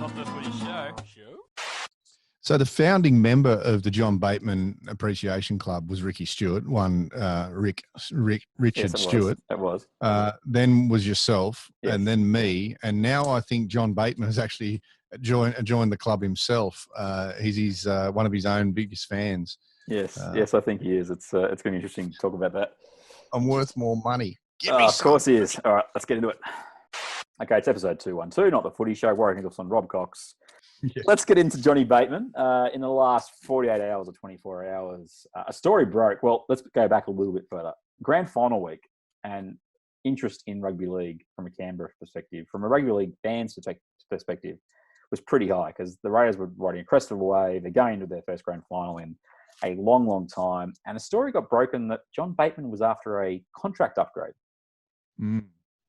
Not the Footy Show. So the founding member of the John Bateman Appreciation Club was Ricky Stewart, Richard Stewart. It was. Then was yourself, Yes. and then me, and now I think John Bateman has actually joined the club himself. He's one of his own biggest fans. Yes, I think he is. It's going to be interesting to talk about that. I'm worth more money. Give me Of some. course he is. All right, let's get into it. Okay, it's episode 212, not the Footy Show. Warrick, Nicolson, Robb, Cox. Yeah. Let's get into Johnny Bateman. In the last 48 hours or 24 hours, a story broke. Well, let's go back a little bit further. Grand final week and interest in rugby league from a Canberra perspective, from a rugby league fans perspective, was pretty high because the Raiders were riding a crest of a wave. They're going into their first grand final in a long, long time. And a story got broken that John Bateman was after a contract upgrade.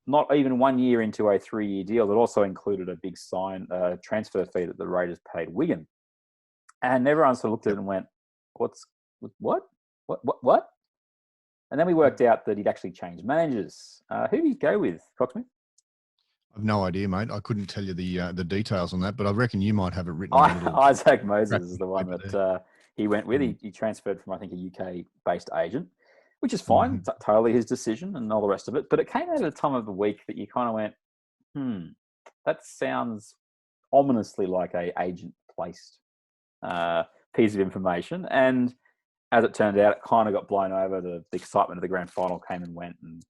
Not even 1 year into a 3-year deal that also included a big transfer fee that the Raiders paid Wigan. And everyone sort of looked at it and went, what? And then we worked out that he'd actually changed managers. Who did he go with, Coxsmith? I've no idea, mate. I couldn't tell you the details on that, but I reckon you might have it written. Isaac Moses is the one that he went with. He transferred from, I think, a UK-based agent, which is fine. It's totally his decision and all the rest of it. But it came out at a time of the week that you kind of went, that sounds ominously like a agent-placed piece of information. And as it turned out, it kind of got blown over. The excitement of the grand final came and went. And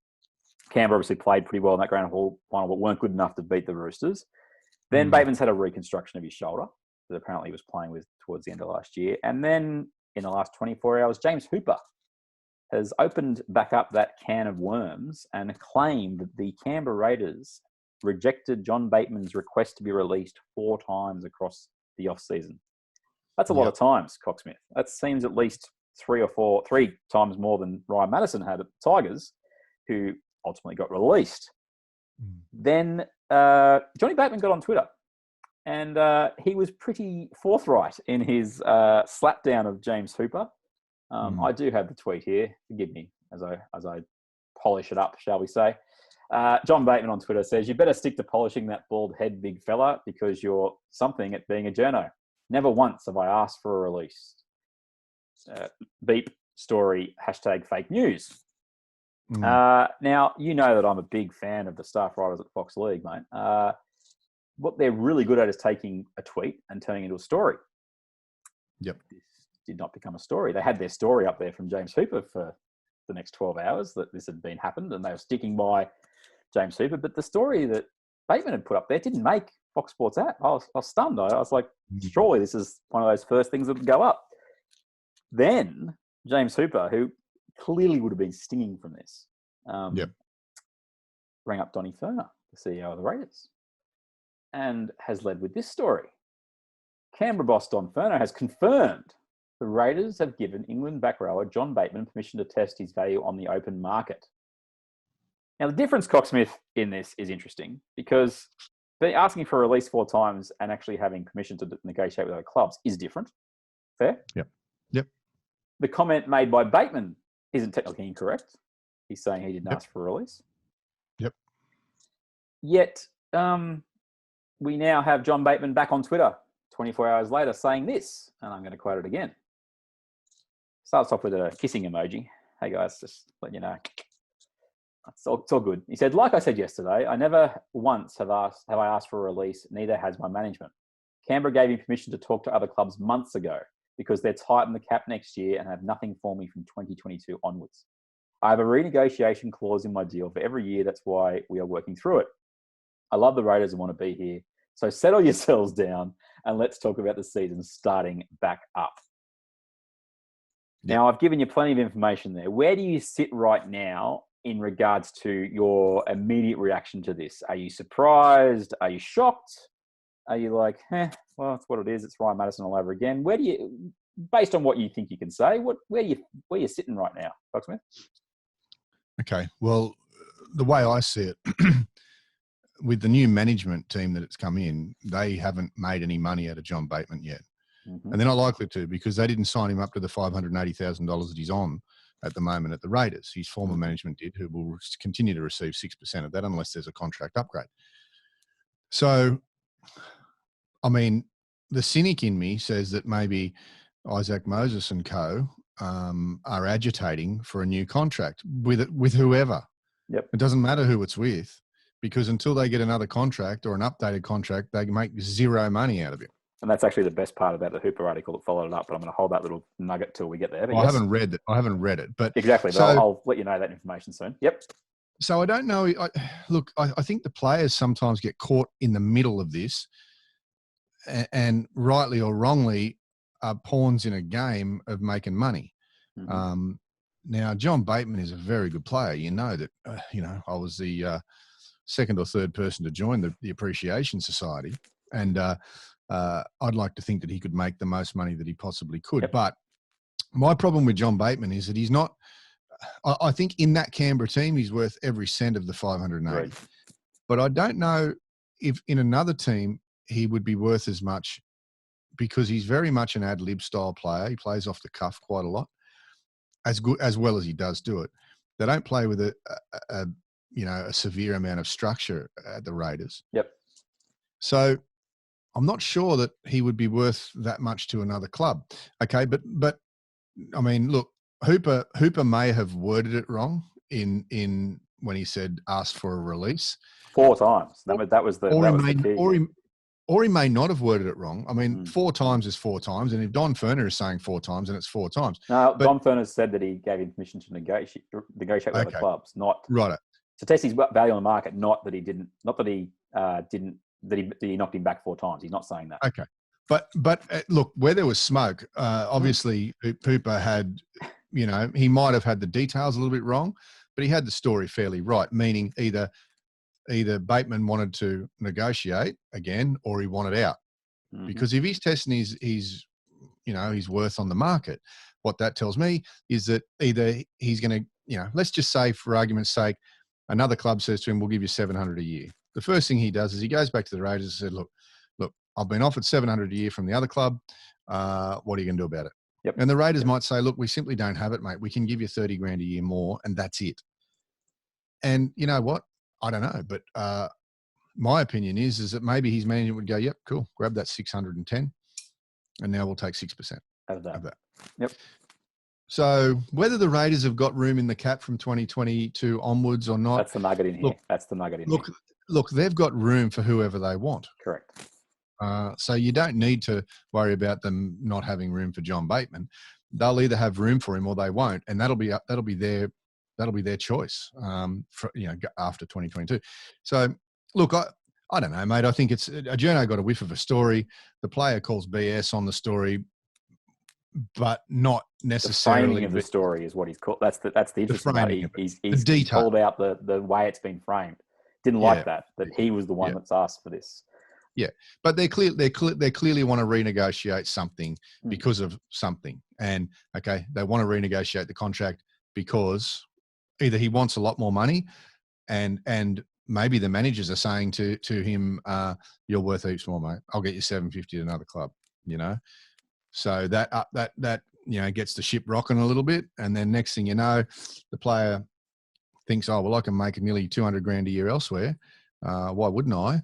Canberra obviously played pretty well in that grand final, but weren't good enough to beat the Roosters. Then Bateman's had a reconstruction of his shoulder that apparently he was playing with towards the end of last year. And then in the last 24 hours, James Hooper has opened back up that can of worms and claimed that the Canberra Raiders rejected John Bateman's request to be released 4 times across the off-season. That's a lot of times, Coxsmith. That seems at least 3 times more than Ryan Madison had at the Tigers, who ultimately got released. Then Johnny Bateman got on Twitter, and he was pretty forthright in his slapdown of James Hooper. I do have the tweet here. Forgive me as I polish it up, shall we say. John Bateman on Twitter says, "You better stick to polishing that bald head, big fella, because you're something at being a journo. Never once have I asked for a release. Beep story, #fake news." Now, you know that I'm a big fan of the staff writers at Fox League, mate. What they're really good at is taking a tweet and turning it into a story. Yep. This did not become a story. They had their story up there from James Hooper for the next 12 hours that this had happened, and they were sticking by James Hooper. But the story that Bateman had put up there didn't make Fox Sports app. I was stunned. I was like, surely this is one of those first things that would go up. Then James Hooper, who clearly would have been stinging from this, rang up Donny Ferner, the CEO of the Raiders, and has led with this story. Canberra boss Don Ferner has confirmed the Raiders have given England back rower John Bateman permission to test his value on the open market. Now, the difference, Coxsmith, in this is interesting because asking for a release 4 times and actually having permission to negotiate with other clubs is different. Fair? Yep. The comment made by Bateman isn't technically incorrect. He's saying he didn't ask for a release. Yep. Yet, we now have John Bateman back on Twitter 24 hours later saying this, and I'm going to quote it again. Starts off with a kissing emoji. Hey guys, just let you know. It's all good. He said, "Like I said yesterday, I never once have I asked for a release, neither has my management. Canberra gave me permission to talk to other clubs months ago because they're tight on the cap next year and have nothing for me from 2022 onwards. I have a renegotiation clause in my deal for every year. That's why we are working through it. I love the Raiders and want to be here. So settle yourselves down and let's talk about the season starting back up." Now, I've given you plenty of information there. Where do you sit right now in regards to your immediate reaction to this? Are you surprised? Are you shocked? Are you like, well, that's what it is. It's Ryan Madison all over again. Where do you, based on what you think you can say, where are you sitting right now, Coxsmith? Okay. Well, the way I see it, with the new management team that it's come in, they haven't made any money out of John Bateman yet. And they're not likely to because they didn't sign him up to the $580,000 that he's on at the moment at the Raiders. His former management did, who will continue to receive 6% of that unless there's a contract upgrade. So I mean, the cynic in me says that maybe Isaac Moses and co are agitating for a new contract with whoever. Yep. It doesn't matter who it's with, because until they get another contract or an updated contract, they make zero money out of it. And that's actually the best part about the Hooper article that followed it up. But I'm going to hold that little nugget till we get there. Well, yes. I haven't read it, but exactly. But I'll let you know that information soon. Yep. So I don't know. I think the players sometimes get caught in the middle of this, and rightly or wrongly, are pawns in a game of making money. Mm-hmm. Now, John Bateman is a very good player. You know that. I was the second or third person to join the Appreciation Society, and I'd like to think that he could make the most money that he possibly could. Yep. But my problem with John Bateman is that he's not. I think in that Canberra team, he's worth every cent of the 580. Right. But I don't know if in another team he would be worth as much, because he's very much an ad-lib style player. He plays off the cuff quite a lot, as well as he does do it. They don't play with a severe amount of structure at the Raiders. Yep. So I'm not sure that he would be worth that much to another club. Okay, but I mean, look. Hooper may have worded it wrong in when he said ask for a release 4 times. That was the key. Or he may not have worded it wrong. I mean, 4 times is 4 times, and if Don Ferner is saying 4 times, then it's 4 times. No, Don Ferner said that he gave him permission to negotiate with other clubs, not right to test his value on the market. Not that he knocked him back 4 times. He's not saying that. Okay, but look, where there was smoke, obviously Hooper had. He might have had the details a little bit wrong, but he had the story fairly right, meaning either Bateman wanted to negotiate again or he wanted out. Mm-hmm. Because if he's testing his worth on the market, what that tells me is that either he's going to, let's just say for argument's sake, another club says to him, we'll give you $700 a year. The first thing he does is he goes back to the Raiders and said, look, I've been offered $700 a year from the other club. What are you going to do about it? Yep. And the Raiders might say, look, we simply don't have it, mate. We can give you $30,000 a year more, and that's it. And you know what? I don't know. But my opinion is that maybe his manager would go, yep, cool, grab that 610, and now we'll take 6% of that. Yep. So whether the Raiders have got room in the cap from 2022 onwards or not. That's the nugget in here. Look, they've got room for whoever they want. Correct. So you don't need to worry about them not having room for John Bateman. They'll either have room for him or they won't, and that'll be their choice. After 2022. So look, I don't know, mate. I think it's a journo got a whiff of a story. The player calls BS on the story, but not necessarily. The framing of the story is what he's called. That's the interesting part. He's called out the way it's been framed. Didn't like that he was the one that's asked for this. Yeah, but they clearly want to renegotiate something because of something, and they want to renegotiate the contract because either he wants a lot more money, and maybe the managers are saying to him, "You're worth heaps more, mate. I'll get you $750 to another club." So that gets the ship rocking a little bit, and then next thing you know, the player thinks, "Oh well, I can make nearly $200,000 a year elsewhere. Why wouldn't I?"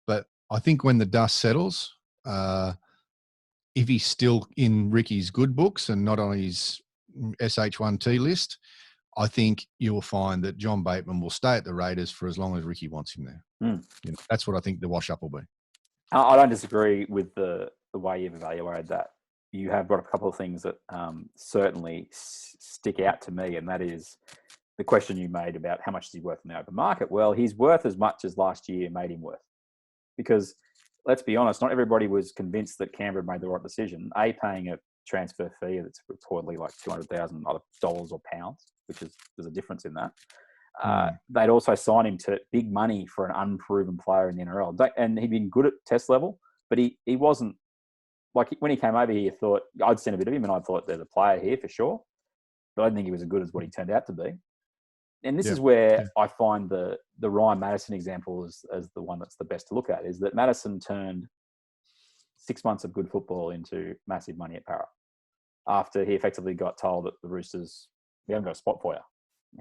But I think when the dust settles, if he's still in Ricky's good books and not on his SH1T list, I think you will find that John Bateman will stay at the Raiders for as long as Ricky wants him there. That's what I think the wash-up will be. I don't disagree with the way you've evaluated that. You have brought up a couple of things that certainly stick out to me, and that is the question you made about how much is he worth in the open market. Well, he's worth as much as last year made him worth. Because let's be honest, not everybody was convinced that Canberra made the right decision. Paying a transfer fee that's reportedly like $200,000 or pounds, there's a difference in that. They'd also signed him to big money for an unproven player in the NRL, and he'd been good at test level, but he wasn't like when he came over here. I'd seen a bit of him, and I thought there's a player here for sure, but I didn't think he was as good as what he turned out to be. And this is where I find the Ryan Madison example as the one that's the best to look at, is that Madison turned 6 months of good football into massive money at Para after he effectively got told that the Roosters, we haven't got a spot for you.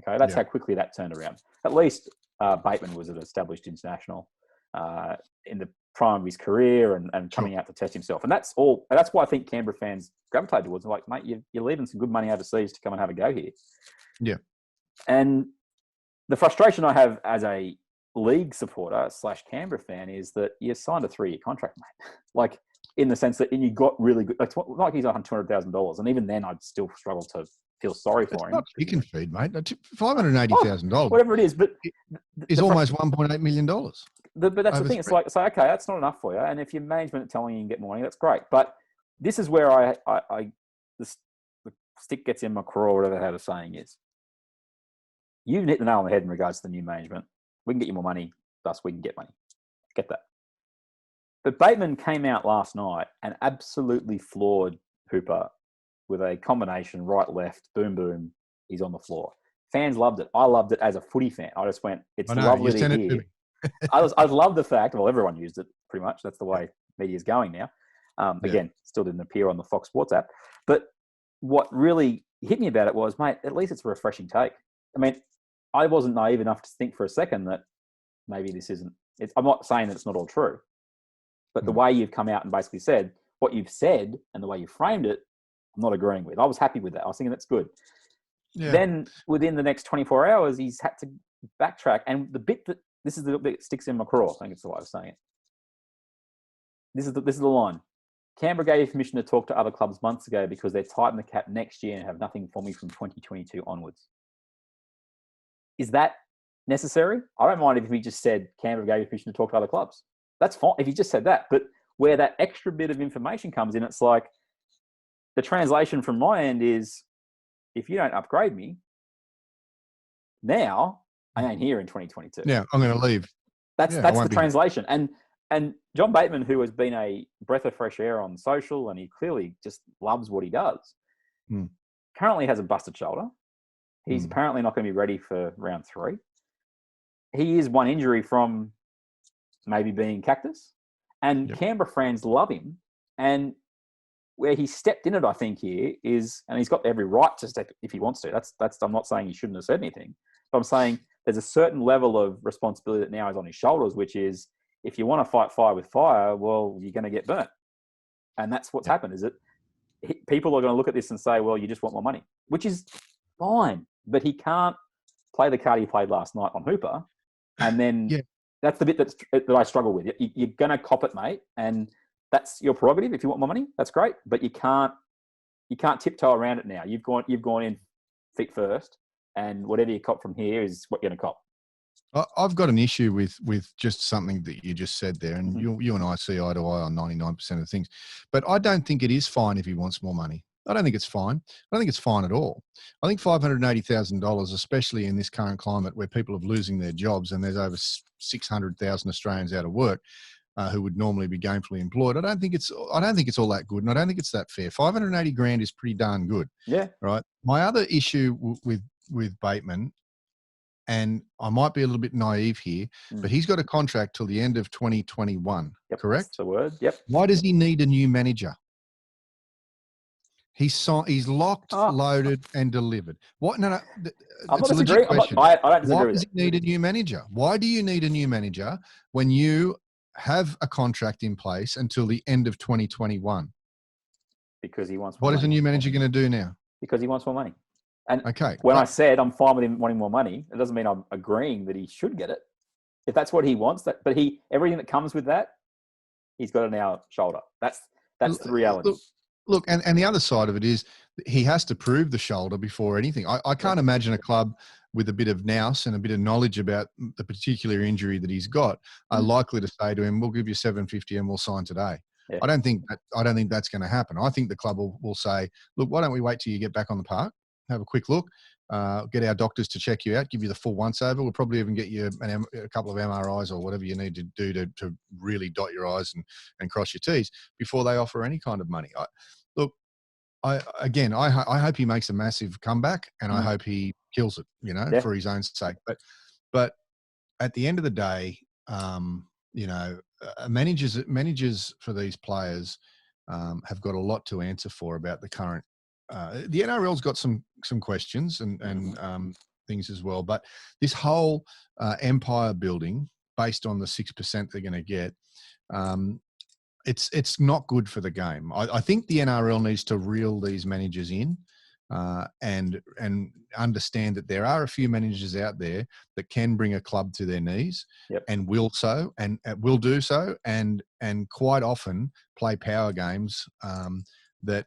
Okay, that's how quickly that turned around. At least Bateman was an established international. in the prime of his career and coming out to test himself. And that's all. And that's why I think Canberra fans gravitate towards. Like, mate, you're leaving some good money overseas to come and have a go here. Yeah. And the frustration I have as a league supporter / Canberra fan is that you signed a 3-year contract, mate. Like, in the sense that, and you got really good, like he's on $200,000, and even then I'd still struggle to feel sorry for him. Not chicken feed, mate. $580,000. Whatever it is, but it's almost $1.8 million. But that's the thing. It's like, so okay, that's not enough for you. And if your management are telling you can get more money, that's great. But this is where the stick gets in my craw, or whatever the saying is. You've hit the nail on the head in regards to the new management. We can get you more money, thus we can get money. Get that. But Bateman came out last night and absolutely floored Hooper with a combination right, left, boom, boom. He's on the floor. Fans loved it. I loved it as a footy fan. I just went, it's lovely to hear. I love the fact, well, everyone used it pretty much. That's the way media's going now. Again, still didn't appear on the Fox Sports app. But what really hit me about it was, mate, at least it's a refreshing take. I mean, I wasn't naive enough to think for a second that maybe this isn't. I'm not saying that it's not all true. But the way you've come out and basically said what you've said and the way you framed it, I'm not agreeing with. I was happy with that. I was thinking that's good. Yeah. Then within the next 24 hours, he's had to backtrack. And the bit this is the bit that sticks in my craw. I think it's the way of saying it. This is the line. Canberra gave permission to talk to other clubs months ago because they're tight in the cap next year and have nothing for me from 2022 onwards. Is that necessary? I don't mind if he just said Canberra gave permission to talk to other clubs. That's fine if you just said that. But where that extra bit of information comes in, it's like the translation from my end is, if you don't upgrade me, now I ain't here in 2022. Yeah, I'm going to leave. That's the translation. And John Bateman, who has been a breath of fresh air on social, and he clearly just loves what he does, currently has a busted shoulder. He's apparently not going to be ready for round 3. He is one injury from maybe being cactus. And Canberra fans love him. And where he stepped in it, I think, here is, and he's got every right to step if he wants to. That's I'm not saying he shouldn't have said anything. But I'm saying there's a certain level of responsibility that now is on his shoulders, which is, if you want to fight fire with fire, well, you're going to get burnt. And that's what's happened, is it? People are going to look at this and say, well, you just want more money, which is fine. But he can't play the card he played last night on Hooper. And then that's the bit that I struggle with. You're going to cop it, mate. And that's your prerogative. If you want more money, that's great. But you can't tiptoe around it now. You've gone in feet first. And whatever you cop from here is what you're going to cop. I've got an issue with just something that you just said there, and you and I see eye to eye on 99% of things. But I don't think it is fine if he wants more money. I don't think it's fine. I don't think it's fine at all. I think $580,000, especially in this current climate where people are losing their jobs and there's over 600,000 Australians out of work who would normally be gainfully employed. I don't think it's all that good, and I don't think it's that fair. $580,000 is pretty darn good. Yeah. Right. My other issue with Bateman, and I might be a little bit naive here, but he's got a contract till the end of 2021, correct? That's the word, yep. Why does he need a new manager? He's locked, loaded, and delivered. What? No. It's a legit question. I don't disagree Why with does he need a new manager? Why do you need a new manager when you have a contract in place until the end of 2021? Because he wants more What money. is the new manager going to do now? Because he wants more money. And okay, when I said I'm fine with him wanting more money, it doesn't mean I'm agreeing that he should get it. If that's what he wants, but everything that comes with that, he's got it on our shoulder. That's the reality. Look, and the other side of it is he has to prove the shoulder before anything. I can't imagine a club with a bit of nous and a bit of knowledge about the particular injury that he's got are likely to say to him, "We'll give you $750 and we'll sign today." Yeah. I don't think that's going to happen. I think the club will say, "Look, why don't we wait till you get back on the park? Have a quick look, get our doctors to check you out, give you the full once-over. We'll probably even get you a couple of MRIs or whatever you need to do to really dot your I's and cross your T's before they offer any kind of money." I hope he makes a massive comeback, and I hope he kills it, for his own sake. But at the end of the day, managers for these players have got a lot to answer for about the current. The NRL's got some questions and things as well, but this whole empire building based on the 6% they're going to get, it's not good for the game. I think the NRL needs to reel these managers in and understand that there are a few managers out there that can bring a club to their knees and will do so and quite often play power games that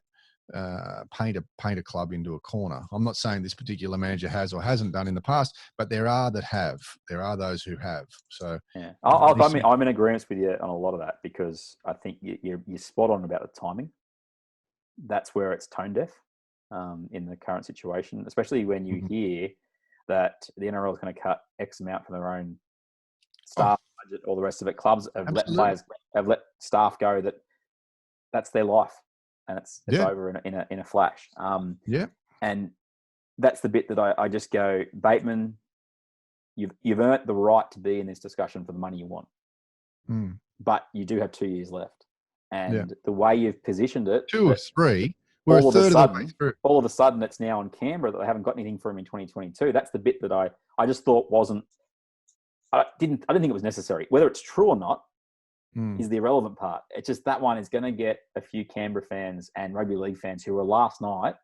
paint a club into a corner. I'm not saying this particular manager has or hasn't done in the past, but there are those who have. So yeah, I'm in agreement with you on a lot of that, because I think you're spot on about the timing. That's where it's tone deaf in the current situation, especially when you hear that the NRL is going to cut X amount from their own staff budget, all the rest of it. Clubs have let staff go that's their life. And it's over in a flash. And that's the bit that I just go, Bateman, you've earned the right to be in this discussion for the money you want, but you do have 2 years left. And the way you've positioned it, 2 or 3, we're a third of the way through. All of a sudden, it's now on Canberra that they haven't got anything for him in 2022. That's the bit that I just thought wasn't. I didn't think it was necessary. Whether it's true or not is the irrelevant part. It's just that one is going to get a few Canberra fans and rugby league fans who were last night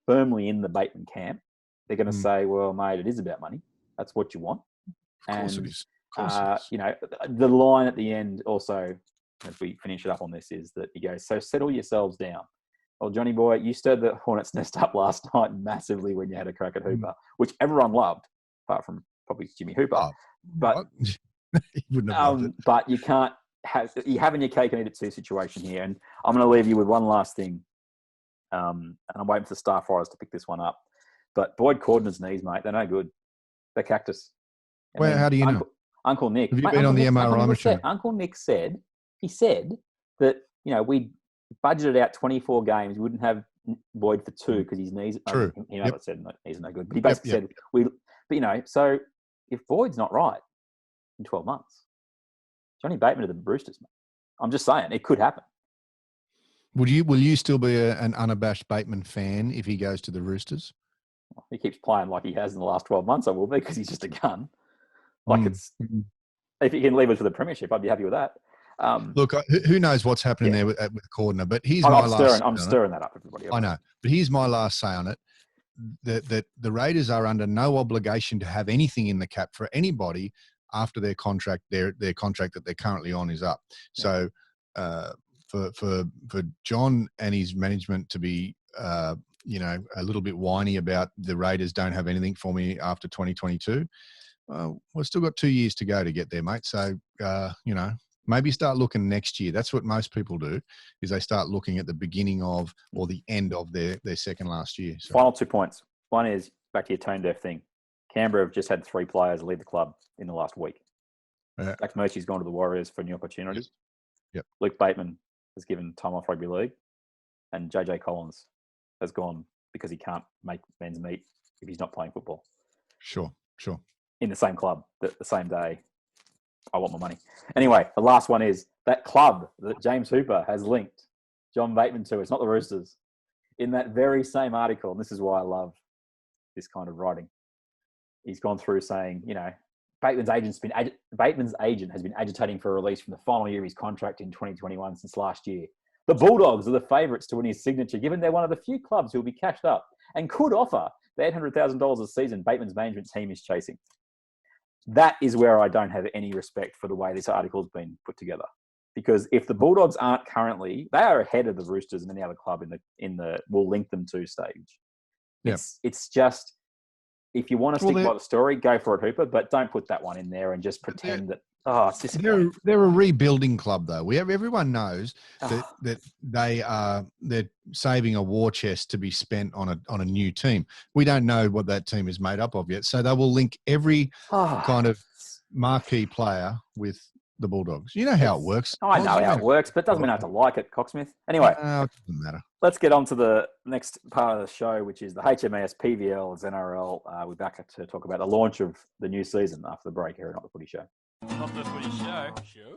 firmly in the Bateman camp. They're going to say, well, mate, it is about money. That's what you want. Of course it is. You know, the line at the end also, as we finish it up on this, is that he goes, so settle yourselves down. Well, Johnny boy, you stirred the hornet's nest up last night massively when you had a crack at Hooper, which everyone loved, apart from probably Jimmy Hooper. But he wouldn't have loved it. But you can't you're having your cake and eat it too situation here. And I'm going to leave you with one last thing. And I'm waiting for the Star Friars to pick this one up. But Boyd Cordener's knees, mate, they're no good. They're cactus. Well, how do you know? Uncle Nick. Have you been on the MRI machine? Uncle Nick said that, you know, we budgeted out 24 games. We wouldn't have Boyd for 2 because his knees. True. You know, said knees are no good. But he basically said but you know, so if Boyd's not right in 12 months, Johnny Bateman to the Roosters, mate. I'm just saying it could happen. Will you still be an unabashed Bateman fan if he goes to the Roosters? Well, he keeps playing like he has in the last 12 months. I will be, because he's just a gun. Like it's if he can leave us for the premiership, I'd be happy with that. Look, who knows what's happening there with Cordner? But here's I'm stirring that up, everybody. I know, but here's my last say on it: that the Raiders are under no obligation to have anything in the cap for anybody after their contract. Their contract that they're currently on is up. So for John and his management to be you know, a little bit whiny about the Raiders don't have anything for me after 2022. We've still got 2 years to go to get there, mate. So, you know, maybe start looking next year. That's what most people do, is they start looking at the beginning of or the end of their second last year. So. Final 2 points. One is back to your tone deaf thing. Canberra have just had 3 players leave the club in the last week. Jack Murchie's gone to the Warriors for new opportunities. Yep. Luke Bateman has given time off rugby league. And JJ Collins has gone because he can't make men's meet if he's not playing football. Sure. In the same club, the same day. I want my money. Anyway, the last one is that club that James Hooper has linked John Bateman to. It's not the Roosters. In that very same article, and this is why I love this kind of writing, he's gone through saying, you know, Bateman's agent has been agitating for a release from the final year of his contract in 2021 since last year. The Bulldogs are the favourites to win his signature, given they're one of the few clubs who will be cashed up and could offer the $800,000 a season Bateman's management team is chasing. That is where I don't have any respect for the way this article has been put together. Because if the Bulldogs aren't currently, they are ahead of the Roosters and any other club in the we'll link them to stage. It's just, if you want to stick by the story, go for it, Hooper, but don't put that one in there and just pretend that. It's disappointing. They're a rebuilding club, though. Everyone knows that they're saving a war chest to be spent on a new team. We don't know what that team is made up of yet, so they will link every kind of marquee player with the Bulldogs. You know how it works. I know how it works, but it doesn't mean I have to like it, Coxsmith. Anyway, it doesn't matter. Let's get on to the next part of the show, which is the HMAS, PVL, NRL. We're back to talk about the launch of the new season after the break here at Not the Footy Show. Not the Footy Show.